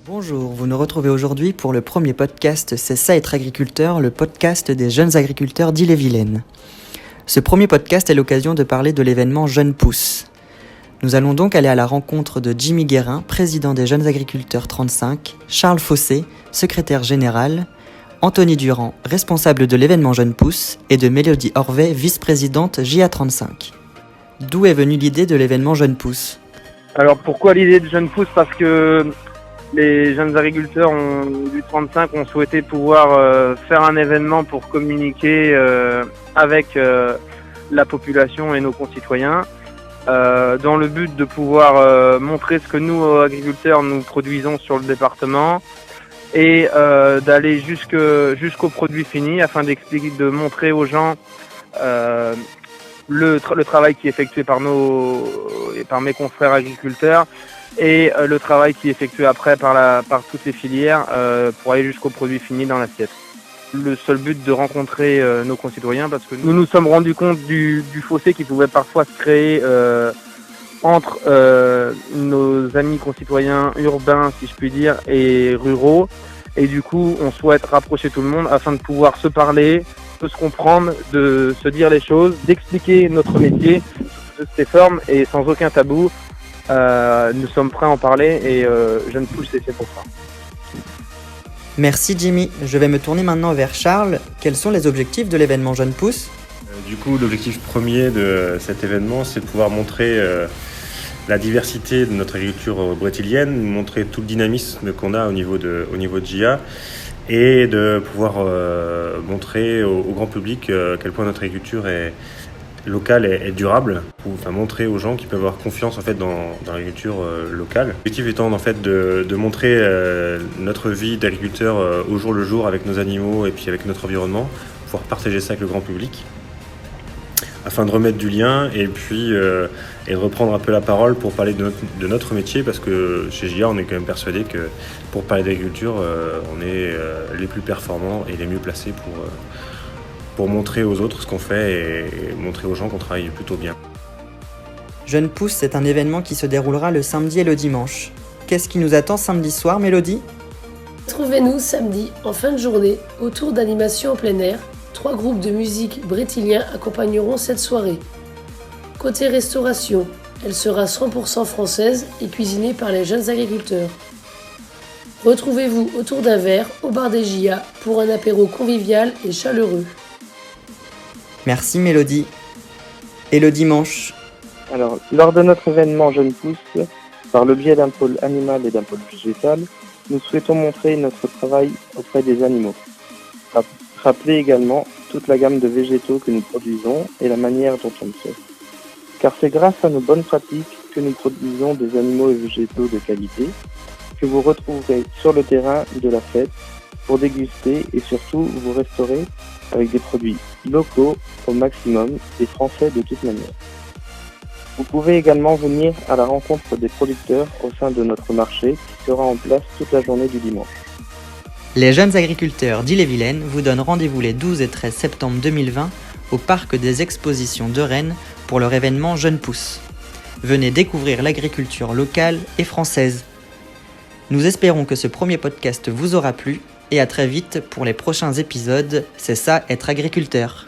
Bonjour, vous nous retrouvez aujourd'hui pour le premier podcast C'est ça être agriculteur, le podcast des jeunes agriculteurs d'Ille-et-Vilaine. Ce premier podcast est l'occasion de parler de l'événement Jeunes Pousses. Nous allons donc aller à la rencontre de Jimmy Guérin, président des Jeunes Agriculteurs 35, Charles Fossé, secrétaire général, Anthony Durand, responsable de l'événement Jeunes Pousses, et de Mélodie Orvet, vice-présidente JA35. D'où est venue l'idée de l'événement Jeunes Pousses ? Alors pourquoi l'idée de Jeunes Pousses ? Parce que les jeunes agriculteurs du 35 ont souhaité pouvoir faire un événement pour communiquer avec la population et nos concitoyens dans le but de pouvoir montrer ce que nous, agriculteurs, nous produisons sur le département et d'aller jusqu'au produit fini afin d'expliquer, de montrer aux gens le travail qui est effectué par mes confrères agriculteurs et le travail qui est effectué après par toutes les filières pour aller jusqu'au produit fini dans l'assiette. Le seul but de rencontrer nos concitoyens, parce que nous nous sommes rendus compte du fossé qui pouvait parfois se créer entre nos amis concitoyens urbains, si je puis dire, et ruraux. Et du coup, on souhaite rapprocher tout le monde afin de pouvoir se parler, de se comprendre, de se dire les choses, d'expliquer notre métier sous toutes ses formes et sans aucun tabou. Nous sommes prêts à en parler et Jeunes Pousses, c'est fait pour ça. Merci Jimmy. Je vais me tourner maintenant vers Charles. Quels sont les objectifs de l'événement Jeunes Pousses ? Du coup, l'objectif premier de cet événement, c'est de pouvoir montrer la diversité de notre agriculture brétilienne, montrer tout le dynamisme qu'on a au niveau de JA et de pouvoir montrer au grand public à quel point notre agriculture est locale et durable, pour montrer aux gens qu'ils peuvent avoir confiance en fait dans l'agriculture locale. L'objectif étant en fait de montrer notre vie d'agriculteur au jour le jour avec nos animaux et puis avec notre environnement, pouvoir partager ça avec le grand public, afin de remettre du lien et puis et de reprendre un peu la parole pour parler de notre métier, parce que chez JA on est quand même persuadé que pour parler d'agriculture on est les plus performants et les mieux placés pour montrer aux autres ce qu'on fait et montrer aux gens qu'on travaille plutôt bien. Jeunes Pousses, c'est un événement qui se déroulera le samedi et le dimanche. Qu'est-ce qui nous attend samedi soir, Mélodie ? Retrouvez-nous samedi en fin de journée autour d'animations en plein air. 3 groupes de musique brétiliens accompagneront cette soirée. Côté restauration, elle sera 100% française et cuisinée par les jeunes agriculteurs. Retrouvez-vous autour d'un verre au bar des JA pour un apéro convivial et chaleureux. Merci Mélodie. Et le dimanche ? Alors, lors de notre événement Jeunes Pousses, par le biais d'un pôle animal et d'un pôle végétal, nous souhaitons montrer notre travail auprès des animaux. Rappeler également toute la gamme de végétaux que nous produisons et la manière dont on le fait. Car c'est grâce à nos bonnes pratiques que nous produisons des animaux et végétaux de qualité, que vous retrouverez sur le terrain de la fête pour déguster et surtout vous restaurer avec des produits locaux au maximum et français de toute manière. Vous pouvez également venir à la rencontre des producteurs au sein de notre marché qui sera en place toute la journée du dimanche. Les jeunes agriculteurs d'Ille-et-Vilaine vous donnent rendez-vous les 12 et 13 septembre 2020 au Parc des Expositions de Rennes pour leur événement Jeunes Pousses. Venez découvrir l'agriculture locale et française. Nous espérons que ce premier podcast vous aura plu et à très vite pour les prochains épisodes C'est ça être agriculteur.